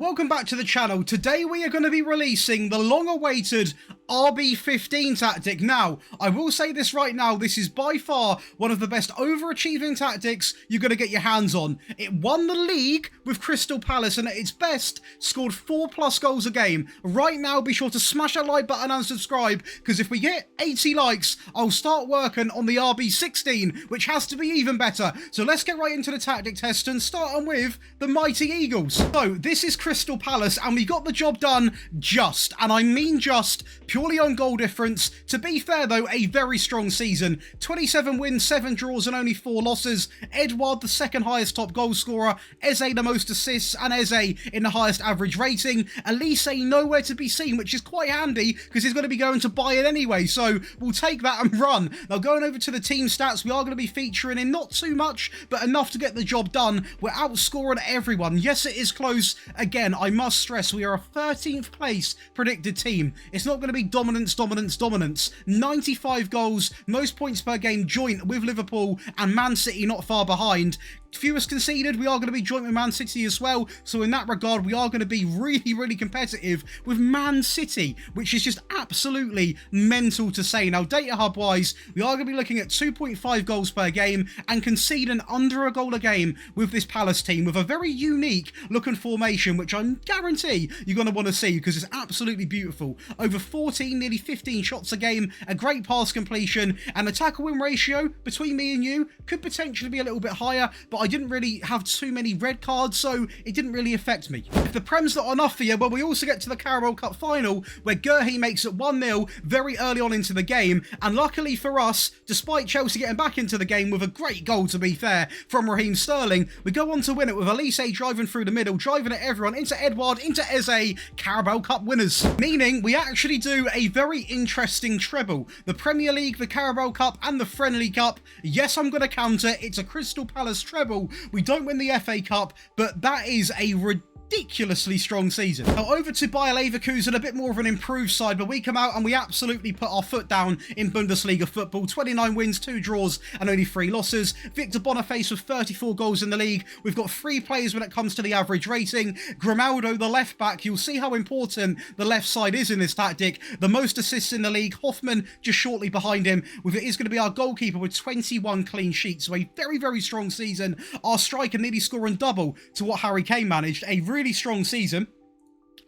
Welcome back to the channel. Today we are going to be releasing the long-awaited RB15 tactic. Now, I will say this right now, this is by far one of the best overachieving tactics you're going to get your hands on. It won the league with Crystal Palace and at its best scored 4+ goals a game. Right now, be sure to smash that like button and subscribe, because if we get 80 likes, I'll start working on the RB16, which has to be even better. So let's get right into the tactic test and starting with the Mighty Eagles. So this is Crystal Palace and we got the job done just, and I mean just, purely on goal difference. To be fair though, a very strong season. 27 wins, 7 draws and only 4 losses. Edouard the second highest top goal scorer, Eze the most assists and Eze in the highest average rating. Elise nowhere to be seen, which is quite handy because he's going to be going to Bayern anyway, so we'll take that and run. Now going over to the team stats, we are going to be featuring in not too much but enough to get the job done. We're outscoring everyone. Yes, it is close. Again, I must stress we are a 13th place predicted team. It's not going to be dominance. 95 goals, most points per game joint with Liverpool and Man City not far behind. Fewest conceded, we are going to be joint with Man City as well, so in that regard we are going to be really competitive with Man City, which is just absolutely mental to say. Now data hub wise, we are going to be looking at 2.5 goals per game and conceding under a goal a game with this Palace team, with a very unique looking formation which I guarantee you're going to want to see because it's absolutely beautiful. Over 14, nearly 15 shots a game, a great pass completion, and the tackle win ratio between me and you could potentially be a little bit higher, but I didn't really have too many red cards, so it didn't really affect me. If the Prem's not enough for you, well, we also get to the Carabao Cup final, where Guehi makes it 1-0 very early on into the game, and luckily for us, despite Chelsea getting back into the game with a great goal, to be fair, from Raheem Sterling, we go on to win it with Elise driving through the middle, driving at everyone, into Edouard, into Eze, Carabao Cup winners. Meaning, we actually do a very interesting treble. The Premier League, the Carabao Cup, and the Friendly Cup. Yes, I'm going to counter, it's a Crystal Palace treble. We don't win the FA Cup, but that is a ridiculously strong season. Now over to Bayer Leverkusen, a bit more of an improved side, but we come out and we absolutely put our foot down in Bundesliga football. 29 wins, 2 draws and only 3 losses. Victor Boniface with 34 goals in the league. We've got 3 players when it comes to the average rating. Grimaldo, the left back, you'll see how important the left side is in this tactic. The most assists in the league. Hoffman just shortly behind him. It is going to be our goalkeeper with 21 clean sheets, so a very strong season. Our striker nearly scoring double to what Harry Kane managed. A really strong season.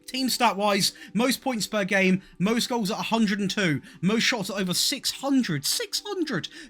Team stat wise, most points per game, most goals at 102, most shots at over 600,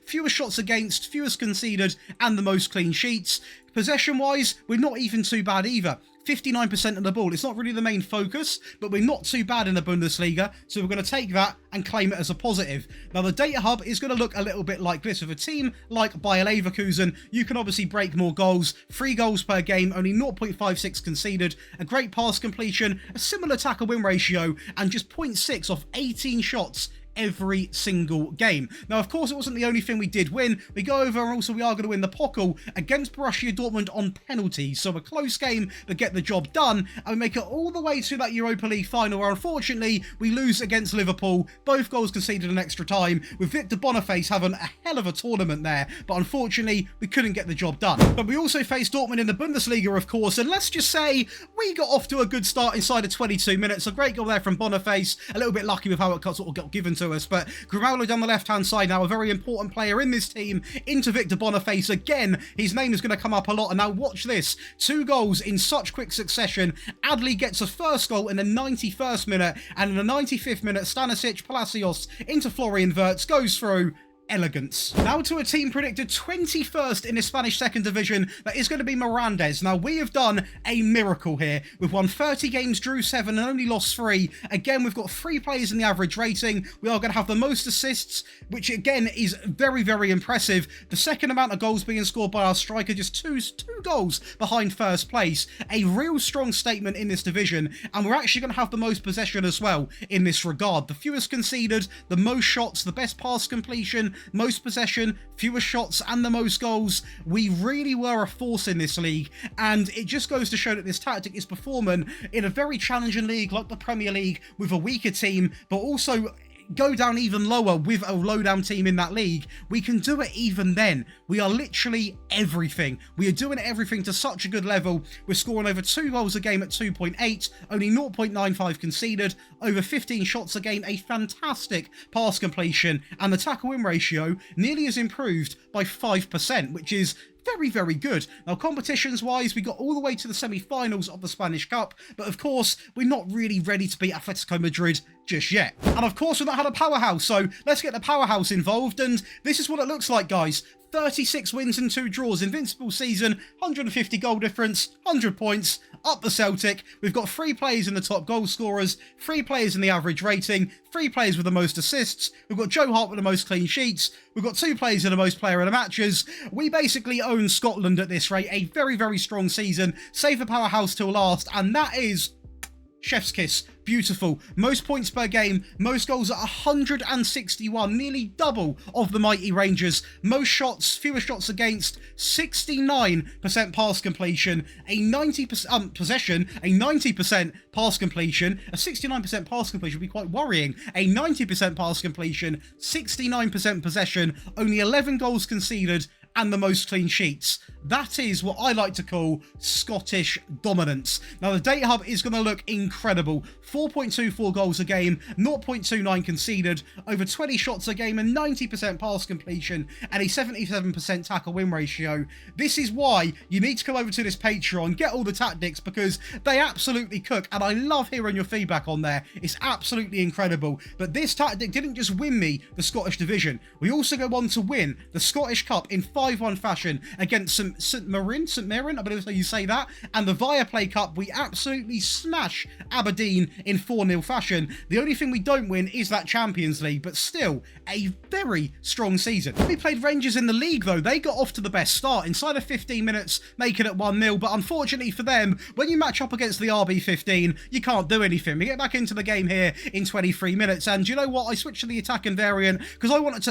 fewest shots against, fewest conceded, and the most clean sheets. Possession wise, we're not even too bad either. 59% of the ball. It's not really the main focus, but we're not too bad in the Bundesliga, so we're going to take that and claim it as a positive. Now, the data hub is going to look a little bit like this. With a team like Bayer Leverkusen, you can obviously break more goals, 3 goals per game, only 0.56 conceded, a great pass completion, a similar tackle win ratio, and just 0.6 off 18 shots every single game. Now, of course, it wasn't the only thing we did win. We go over and also we are going to win the Pokal against Borussia Dortmund on penalties. So a close game but get the job done, and we make it all the way to that Europa League final, where unfortunately we lose against Liverpool. Both goals conceded in extra time, with Victor Boniface having a hell of a tournament there, but unfortunately we couldn't get the job done. But we also faced Dortmund in the Bundesliga, of course, and let's just say we got off to a good start inside of 22 minutes. A great goal there from Boniface, a little bit lucky with how it sort of got given to us, but Grimaldo down the left-hand side now, a very important player in this team, into Victor Boniface. Again, his name is going to come up a lot, and now watch this. 2 goals in such quick succession. Adli gets a first goal in the 91st minute, and in the 95th minute, Stanisic Palacios into Florian Wirtz, goes through. Elegance. Now to a team predicted 21st in the Spanish second division. That is going to be Mirandes. Now we have done a miracle here. We've won 30 games, drew 7 and only lost 3. Again, we've got 3 players in the average rating. We are going to have the most assists, which again is very impressive. The second amount of goals being scored by our striker, just two goals behind first place. A real strong statement in this division, and we're actually going to have the most possession as well in this regard. The fewest conceded, the most shots, the best pass completion, most possession, fewest shots and the most goals. We really were a force in this league, and it just goes to show that this tactic is performing in a very challenging league like the Premier League with a weaker team, but also go down even lower with a low down team in that league, we can do it even then. We are literally everything. We are doing everything to such a good level. We're scoring over 2 goals a game at 2.8, only 0.95 conceded, over 15 shots a game, a fantastic pass completion, and the tackle win ratio nearly has improved by 5%, which is very, very good. Now, competitions-wise, we got all the way to the semi-finals of the Spanish Cup, but of course, we're not really ready to beat Atletico Madrid just yet. And of course, we've not had a powerhouse, so let's get the powerhouse involved, and this is what it looks like, guys. 36 wins and 2 draws, invincible season, 150 goal difference, 100 points, up the Celtic. We've got 3 players in the top goal scorers, 3 players in the average rating, 3 players with the most assists. We've got Joe Hart with the most clean sheets. We've got 2 players in the most player of the matches. We basically own Scotland at this rate. A very, very strong season. Save the powerhouse till last, and that is chef's kiss. Beautiful. Most points per game, most goals at 161, nearly double of the mighty Rangers. Most shots, fewest shots against, 69% pass completion, a 90% possession, a 90% pass completion. A 69% pass completion would be quite worrying. A 90% pass completion, 69% possession, only 11 goals conceded, and the most clean sheets. That is what I like to call Scottish dominance. Now, the data hub is going to look incredible. 4.24 goals a game, 0.29 conceded, over 20 shots a game, and 90% pass completion, and a 77% tackle win ratio. This is why you need to come over to this Patreon, get all the tactics, because they absolutely cook, and I love hearing your feedback on there. It's absolutely incredible. But this tactic didn't just win me the Scottish division. We also go on to win the Scottish Cup in 5-1 fashion against St Mirren, I believe that's how you say that, and the Viaplay Cup, we absolutely smash Aberdeen in 4-0 fashion. The only thing we don't win is that Champions League, but still a very strong season. We played Rangers in the league though. They got off to the best start, inside of 15 minutes making it 1-0, but unfortunately for them, when you match up against the RB15, you can't do anything. We get back into the game here in 23 minutes, and you know what, I switched to the attacking variant because I wanted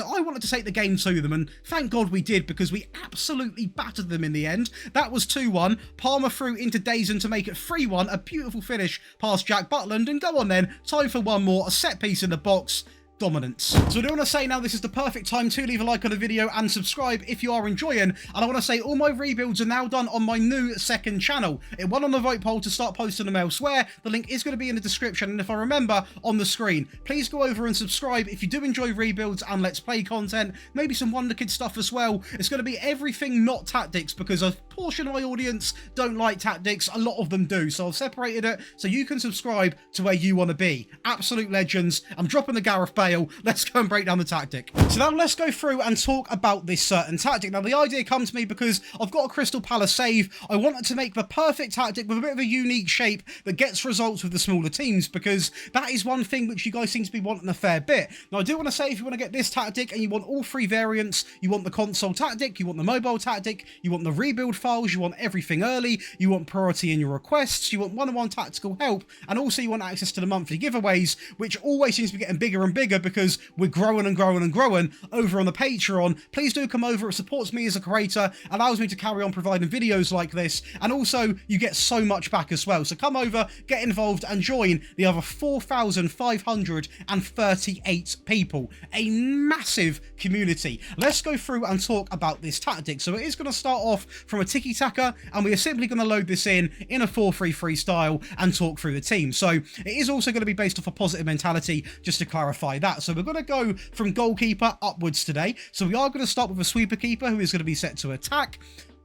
to take the game to them, and thank God we did, because we absolutely battered them in the end. That was 2-1. Palmer threw into Dazen to make it 3-1. A beautiful finish past Jack Butland, and go on then, time for one more, a set piece in the box. Dominance. So I do want to say now this is the perfect time to leave a like on the video and subscribe if you are enjoying, and I want to say all my rebuilds are now done on my new second channel. It won on the vote poll to start posting them elsewhere. The link is going to be in the description, and if I remember, on the screen. Please go over and subscribe if you do enjoy rebuilds and let's play content, maybe some Wonder Kid stuff as well. It's going to be everything not tactics, because a portion of my audience don't like tactics, a lot of them do, so I've separated it so you can subscribe to where you want to be. Absolute legends. I'm dropping the Gareth Bale. Let's go and break down the tactic. So now let's go through and talk about this certain tactic. Now, the idea comes to me because I've got a Crystal Palace save. I wanted to make the perfect tactic with a bit of a unique shape that gets results with the smaller teams, because that is one thing which you guys seem to be wanting a fair bit. Now, I do want to say, if you want to get this tactic and you want all 3 variants, you want the console tactic, you want the mobile tactic, you want the rebuild files, you want everything early, you want priority in your requests, you want one-on-one tactical help, and also you want access to the monthly giveaways, which always seems to be getting bigger and bigger because we're growing and growing and growing over on the Patreon. Please do come over. It supports me as a creator, allows me to carry on providing videos like this, and also you get so much back as well. So come over, get involved, and join the other 4,538 people. A massive community. Let's go through and talk about this tactic. So it is going to start off from a tiki-taka, and we are simply going to load this in a 4-3-3 style and talk through the team. So it is also going to be based off a positive mentality, just to clarify that. So we're going to go from goalkeeper upwards today. So we are going to start with a sweeper keeper who is going to be set to attack.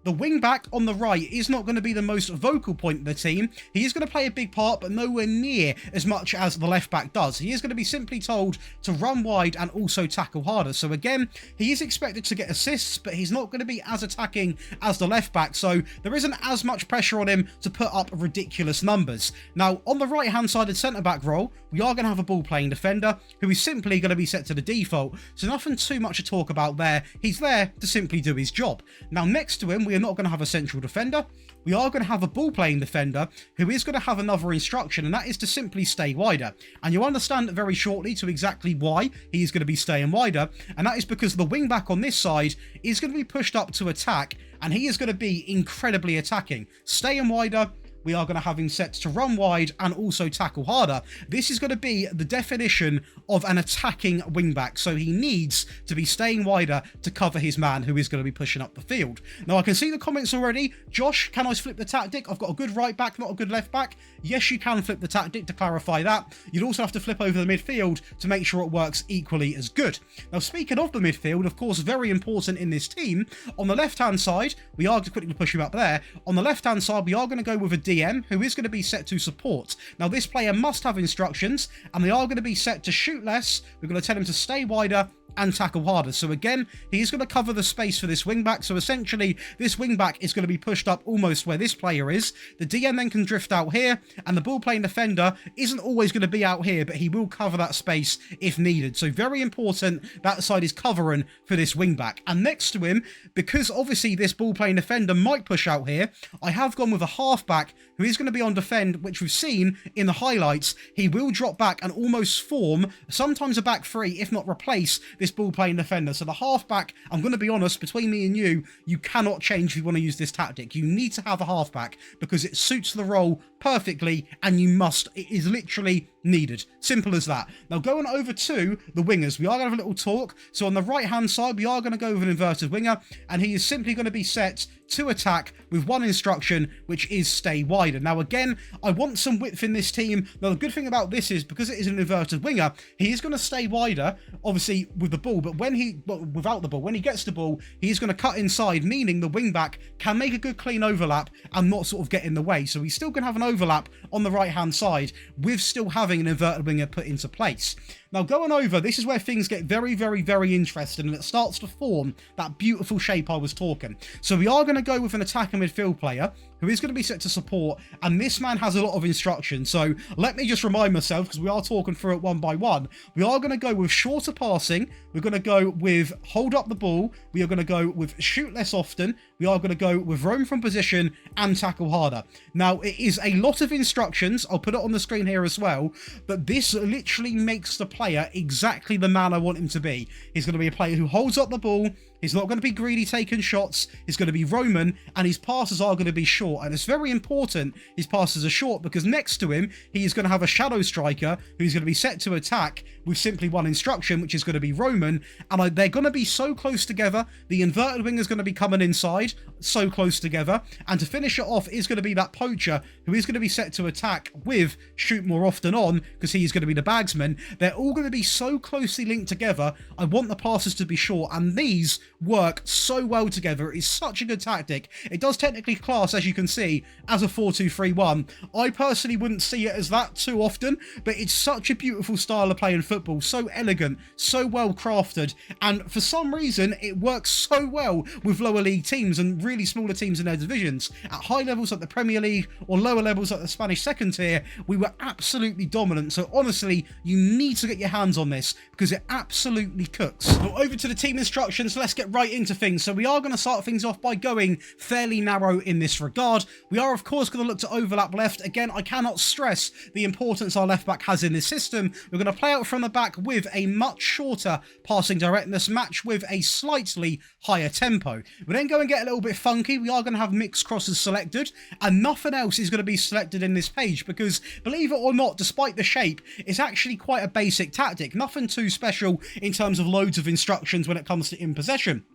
The wing back on the right is not going to be the most vocal point of the team. He is going to play a big part, but nowhere near as much as the left back does. He is going to be simply told to run wide and also tackle harder. So again, he is expected to get assists, but he's not going to be as attacking as the left back. So there isn't as much pressure on him to put up ridiculous numbers. Now, on the right-hand sided centre-back role, we are going to have a ball-playing defender who is simply going to be set to the default. So nothing too much to talk about there. He's there to simply do his job. Now, next to him, we are not going to have a central defender. We are going to have a ball-playing defender who is going to have another instruction, and that is to simply stay wider. And you'll understand very shortly to exactly why he is going to be staying wider, and that is because the wing-back on this side is going to be pushed up to attack, and he is going to be incredibly attacking. Staying wider, we are going to have him set to run wide and also tackle harder. This is going to be the definition of an attacking wingback, so he needs to be staying wider to cover his man who is going to be pushing up the field. Now I can see the comments already. Josh, can I flip the tactic? I've got a good right back, not a good left back. Yes, you can flip the tactic, to clarify that. You'd also have to flip over the midfield to make sure it works equally as good. Now speaking of the midfield, of course, very important in this team, on the left hand side, we are going to quickly push him up there. On the left hand side, we are going to go with a DM who is going to be set to support. Now this player must have instructions, and they are going to be set to shoot less. We're going to tell him to stay wider and tackle harder. So again, he is going to cover the space for this wingback. So essentially, this wingback is going to be pushed up almost where this player is. The DM then can drift out here, and the ball playing defender isn't always going to be out here, but he will cover that space if needed. So very important, that side is covering for this wingback. And next to him, because obviously this ball playing defender might push out here, I have gone with a halfback who is going to be on defend, which we've seen in the highlights. He will drop back and almost form, sometimes a back three, if not replace this ball playing defender. So the halfback, I'm going to be honest, between me and you cannot change if you want to use this tactic. You need to have a halfback because it suits the role perfectly, and you must. It is literally needed. Simple as that. Now going over to the wingers, we are going to have a little talk. So on the right hand side, we are going to go with an inverted winger, and he is simply going to be set to attack with one instruction, which is stay wider. Now again, I want some width in this team. Now the good thing about this is, because it is an inverted winger, he is going to stay wider, obviously with the ball, but without the ball, when he gets the ball, he's going to cut inside, meaning the wingback can make a good clean overlap and not sort of get in the way. So he's still going to have an overlap on the right hand side with still having an inverted winger put into place. Now going over, this is where things get very, very, very interesting, and it starts to form that beautiful shape I was talking. So we are going to go with an attacking midfield player who is going to be set to support, and this man has a lot of instructions. So let me just remind myself, because we are talking through it one by one. We are going to go with shorter passing. We're going to go with hold up the ball. We are going to go with shoot less often. We are going to go with roam from position and tackle harder. Now, it is a lot of instructions. I'll put it on the screen here as well, but this literally makes the player exactly the man I want him to be. He's going to be a player who holds up the ball. He's not going to be greedy taking shots. He's going to be Roman, and his passes are going to be short. And it's very important his passes are short, because next to him, he is going to have a shadow striker who's going to be set to attack with simply one instruction, which is going to be Roman. And they're going to be so close together. The inverted wing is going to be coming inside, so close together. And to finish it off is going to be that poacher who is going to be set to attack with shoot more often on, because he is going to be the bagsman. They're all going to be so closely linked together. I want the passes to be short, and these work so well together. It is such a good tactic. It does technically class, as you can see, as a 4-2-3-1. I personally wouldn't see it as that too often, but it's such a beautiful style of playing football. So elegant, so well crafted, and for some reason it works so well with lower league teams and really smaller teams in their divisions. At high levels like the Premier League or lower levels like the Spanish second tier, we were absolutely dominant. So honestly, you need to get your hands on this because it absolutely cooks. Now over to the team instructions, let's get right into things. So we are going to start things off by going fairly narrow in this regard. We are of course going to look to overlap left. Again, I cannot stress the importance our left back has in this system. We're going to play out from the back with a much shorter passing directness, matched with a slightly higher tempo. We then go and get a little bit funky. We are going to have mixed crosses selected, and nothing else is going to be selected in this page, because believe it or not, despite the shape, it's actually quite a basic tactic. Nothing too special in terms of loads of instructions when it comes to in possession.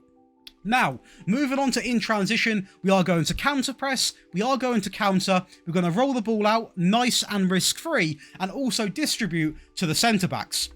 Now, moving on to in transition, we are going to counter press, we are going to counter, we're going to roll the ball out, nice and risk-free, and also distribute to the centre-backs.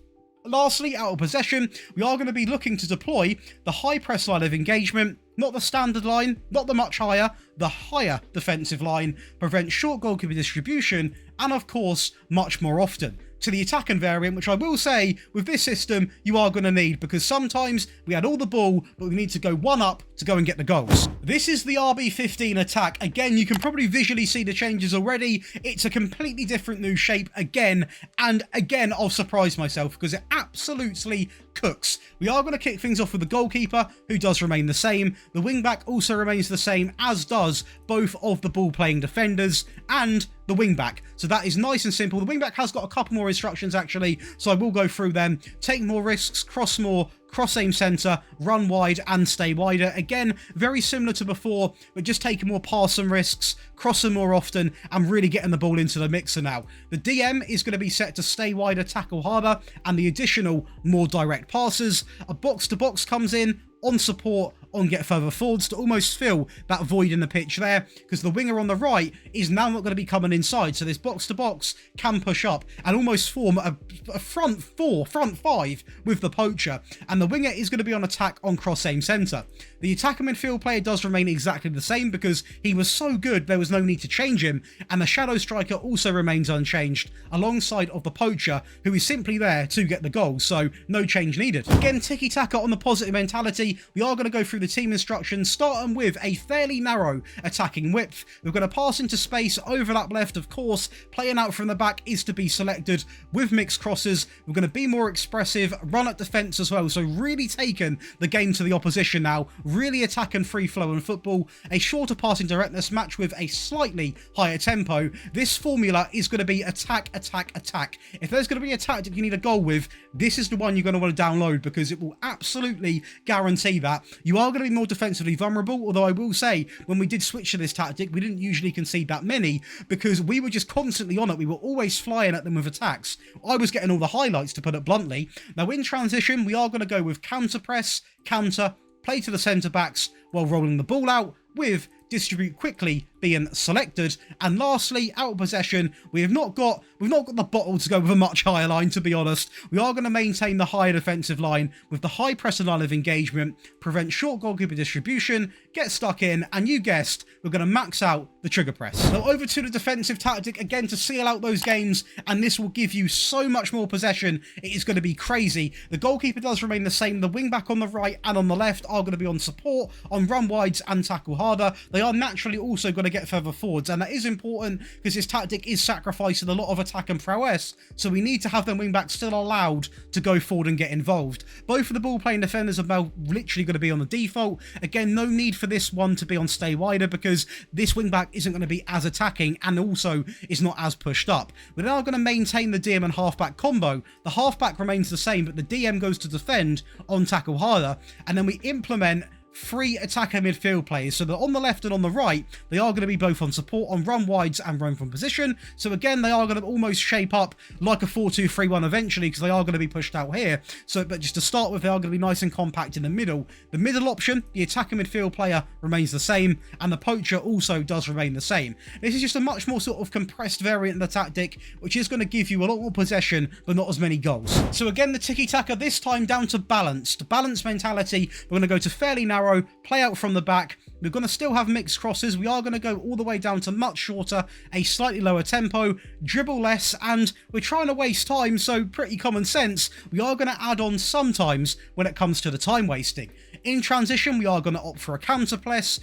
Lastly, out of possession, we are going to be looking to deploy the high press line of engagement, not the standard line, not the much higher, the higher defensive line, prevent short goalkeeper distribution, and of course, much more often. To the attacking variant, which I will say, with this system, you are going to need, because sometimes we had all the ball, but we need to go one up to go and get the goals. This is the RB15 attack. Again, you can probably visually see the changes already. It's a completely different new shape again, and again, I'll surprise myself, because it absolutely cooks. We are going to kick things off with the goalkeeper, who does remain the same. The wingback also remains the same, as does both of the ball-playing defenders and the wingback. So that is nice and simple. The wingback has got a couple more instructions actually, so I will go through them. Take more risks, cross more, cross aim centre, run wide and stay wider. Again, very similar to before, but just taking more passing risks, crossing more often, and really getting the ball into the mixer now. The DM is going to be set to stay wider, tackle harder, and the additional more direct passes. A box-to-box comes in, on support, on get further forwards to almost fill that void in the pitch there, because the winger on the right is now not going to be coming inside, so this box-to-box can push up and almost form a front five with the poacher, and the winger is going to be on attack on cross-aim centre. The attacker midfield player does remain exactly the same because he was so good there was no need to change him, and the shadow striker also remains unchanged alongside of the poacher, who is simply there to get the goal, so no change needed. Again, tiki-taka on the positive mentality. We are going to go through the team instructions, starting with a fairly narrow attacking width. We're going to pass into space, overlap left, of course. Playing out from the back is to be selected with mixed crosses. We're going to be more expressive, run at defence as well, so really taking the game to the opposition now, really attacking free flow and football. A shorter passing directness matched with a slightly higher tempo. This formula is going to be attack, attack, attack. If there's going to be a tactic you need a goal with, this is the one you're going to want to download, because it will absolutely guarantee that. You are going to be more defensively vulnerable, although I will say, when we did switch to this tactic, we didn't usually concede that many, because we were just constantly on it. We were always flying at them with attacks. I was getting all the highlights, to put it bluntly. Now in transition, we are going to go with counter press, counter, play to the centre backs while rolling the ball out, with distribute quickly being selected. And lastly, out of possession, we've not got the bottle to go with a much higher line, to be honest. We are going to maintain the higher defensive line with the high press and line of engagement, prevent short goalkeeper distribution, get stuck in, and you guessed, we're going to max out the trigger press. Now over to the defensive tactic, again to seal out those games, and this will give you so much more possession. It is going to be crazy. The goalkeeper does remain the same. The wing back on the right and on the left are going to be on support, on run wides and tackle harder. They are naturally also going to get further forwards, and that is important because this tactic is sacrificing a lot of attack and prowess, so we need to have them wing backs still allowed to go forward and get involved. Both of the ball playing defenders are now literally going to be on the default. Again, no need for this one to be on stay wider, because this wing back isn't going to be as attacking and also is not as pushed up. We're now going to maintain the DM and halfback combo. The halfback remains the same, but the DM goes to defend on tackle harder, and then we implement 3 attacker midfield players, so that on the left and on the right, they are going to be both on support, on run wides and run from position. So again, they are going to almost shape up like a 4-2-3-1 eventually, because they are going to be pushed out here. So, but just to start with, they are going to be nice and compact in the middle. The middle option, the attacker midfield player, remains the same, and the poacher also does remain the same. This is just a much more sort of compressed variant of the tactic, which is going to give you a lot more possession, but not as many goals. So again, the tiki-taka, this time down to balanced. Balanced mentality, we're going to go to fairly narrow, play out from the back. We're going to still have mixed crosses. We are going to go all the way down to much shorter, a slightly lower tempo, dribble less, and we're trying to waste time, so pretty common sense. We are going to add on sometimes when it comes to the time wasting. In transition, we are going to opt for a counter press,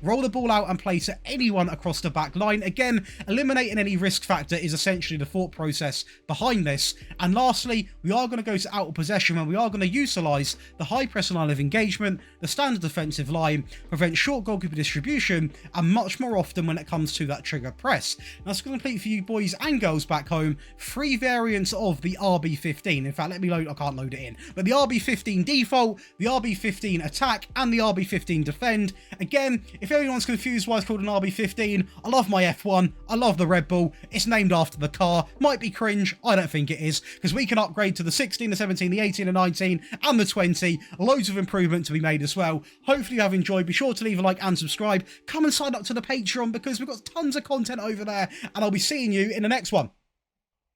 roll the ball out and play to anyone across the back line. Again, eliminating any risk factor is essentially the thought process behind this. And lastly, we are going to go to out of possession, and we are going to utilise the high press and line of engagement, the standard defensive line, prevent short goalkeeper distribution, and much more often when it comes to that trigger press. Now, that's going to complete for you boys and girls back home 3 variants of the RB15. In fact, let me load, I can't load it in, but the RB15 default, the RB15 attack, and the RB15 defend. Again, if anyone's confused why it's called an RB15, I love my F1, I love the Red Bull, it's named after the car. Might be cringe, I don't think it is, because we can upgrade to the 16, the 17, the 18, the 19, and the 20. Loads of improvement to be made as well. Hopefully you have enjoyed. Be sure to leave a like and subscribe. Come and sign up to the Patreon, because we've got tons of content over there, and I'll be seeing you in the next one.